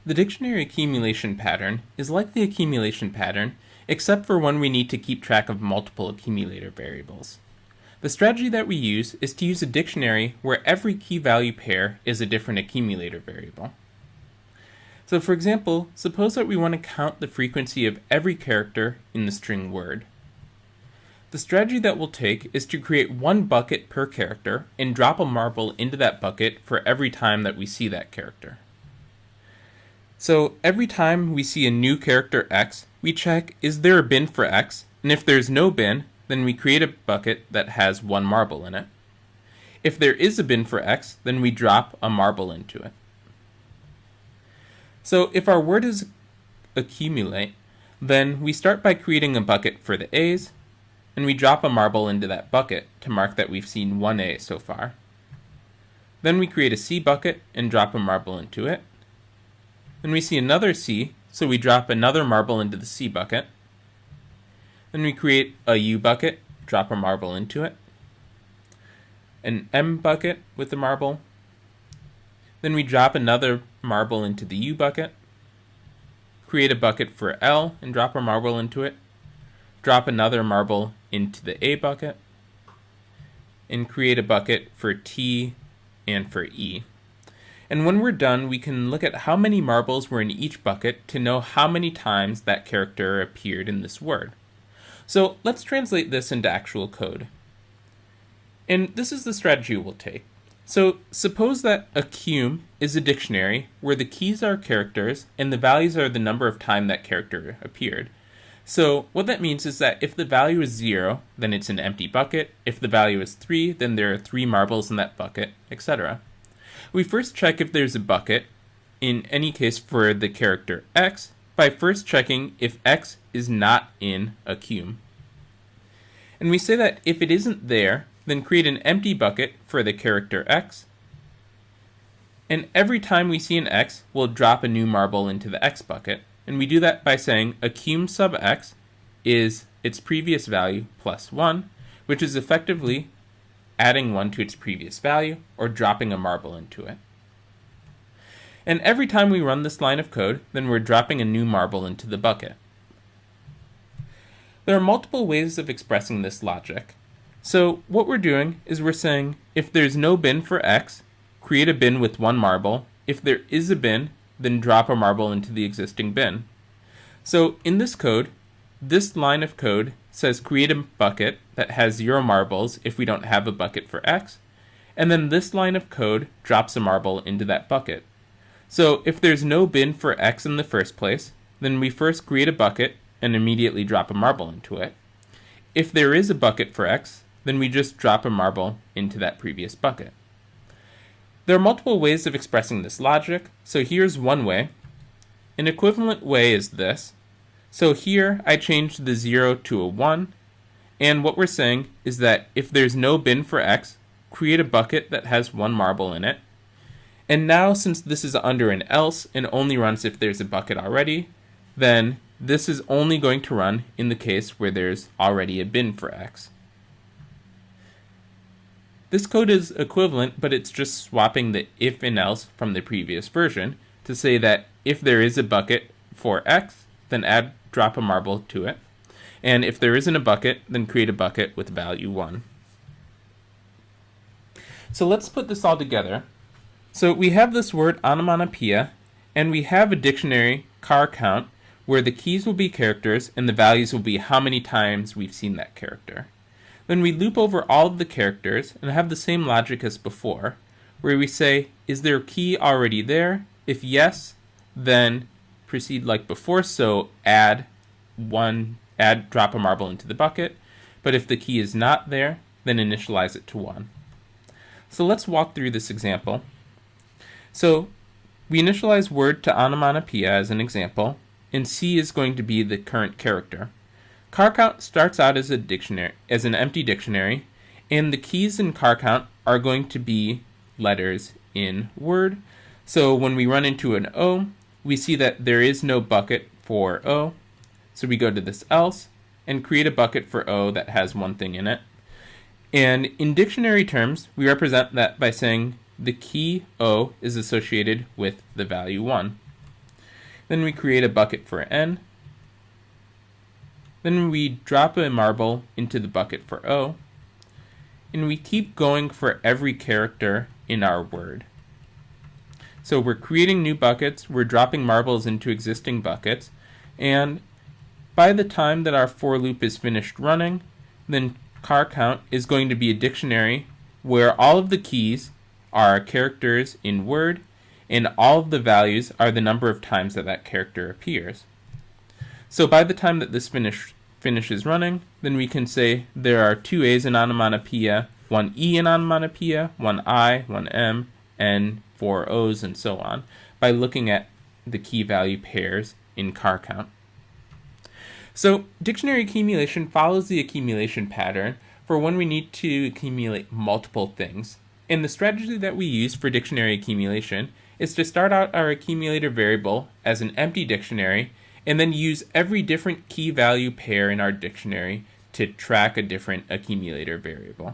The dictionary accumulation pattern is like the accumulation pattern, except for when we need to keep track of multiple accumulator variables. The strategy that we use is to use a dictionary where every key value pair is a different accumulator variable. So for example, suppose that we want to count the frequency of every character in the string word. The strategy that we'll take is to create one bucket per character and drop a marble into that bucket for every time that we see that character. So every time we see a new character X, we check, is there a bin for X? And if there's no bin, then we create a bucket that has one marble in it. If there is a bin for X, then we drop a marble into it. So if our word is accumulate, then we start by creating a bucket for the A's, and we drop a marble into that bucket to mark that we've seen one A so far. Then we create a C bucket and drop a marble into it. Then we see another C, so we drop another marble into the C bucket. Then we create a U bucket, drop a marble into it. An M bucket with the marble. Then we drop another marble into the U bucket. Create a bucket for L and drop a marble into it. Drop another marble into the A bucket. And create a bucket for T and for E. And when we're done, we can look at how many marbles were in each bucket to know how many times that character appeared in this word. So let's translate this into actual code. And this is the strategy we'll take. So suppose that accum is a dictionary where the keys are characters and the values are the number of times that character appeared. So what that means is that if the value is 0, then it's an empty bucket. If the value is 3, then there are 3 marbles in that bucket, etc. We first check if there's a bucket, in any case for the character X, by first checking if X is not in accum. And we say that if it isn't there, then create an empty bucket for the character X. And every time we see an X, we'll drop a new marble into the X bucket. And we do that by saying accum sub X is its previous value plus 1, which is effectively adding 1 to its previous value, or dropping a marble into it. And every time we run this line of code, then we're dropping a new marble into the bucket. There are multiple ways of expressing this logic. So what we're doing is we're saying, if there's no bin for X, create a bin with 1 marble. If there is a bin, then drop a marble into the existing bin. So in this code, this line of code says create a bucket that has 0 marbles if we don't have a bucket for X, and then this line of code drops a marble into that bucket. So if there's no bin for X in the first place, then we first create a bucket and immediately drop a marble into it. If there is a bucket for X, then we just drop a marble into that previous bucket. There are multiple ways of expressing this logic, so here's one way. An equivalent way is this. So here I changed the 0 to a 1, and what we're saying is that if there's no bin for X, create a bucket that has 1 marble in it. And now since this is under an else and only runs if there's a bucket already, then this is only going to run in the case where there's already a bin for X. This code is equivalent, but it's just swapping the if and else from the previous version to say that if there is a bucket for X, then drop a marble to it. And if there isn't a bucket, then create a bucket with value 1. So let's put this all together. So we have this word onomatopoeia, and we have a dictionary car count where the keys will be characters and the values will be how many times we've seen that character. Then we loop over all of the characters and have the same logic as before, where we say, is there a key already there? If yes, then proceed like before, so drop a marble into the bucket. But if the key is not there, then initialize it to 1. So let's walk through this example. So we initialize word to onomatopoeia as an example, and C is going to be the current character. Car count starts out as an empty dictionary, and the keys in car count are going to be letters in word. So when we run into an O, we see that there is no bucket for O. So we go to this else and create a bucket for O that has one thing in it. And in dictionary terms, we represent that by saying the key O is associated with the value 1. Then we create a bucket for n. Then we drop a marble into the bucket for O. And we keep going for every character in our word. So we're creating new buckets, we're dropping marbles into existing buckets, and by the time that our for loop is finished running, then car count is going to be a dictionary where all of the keys are characters in Word, and all of the values are the number of times that that character appears. So by the time that this finishes running, then we can say there are 2 A's in onomatopoeia, 1 E in onomatopoeia, 1 I, 1 M, and 4 O's, and so on, by looking at the key value pairs in car count. So dictionary accumulation follows the accumulation pattern for when we need to accumulate multiple things. And the strategy that we use for dictionary accumulation is to start out our accumulator variable as an empty dictionary and then use every different key value pair in our dictionary to track a different accumulator variable.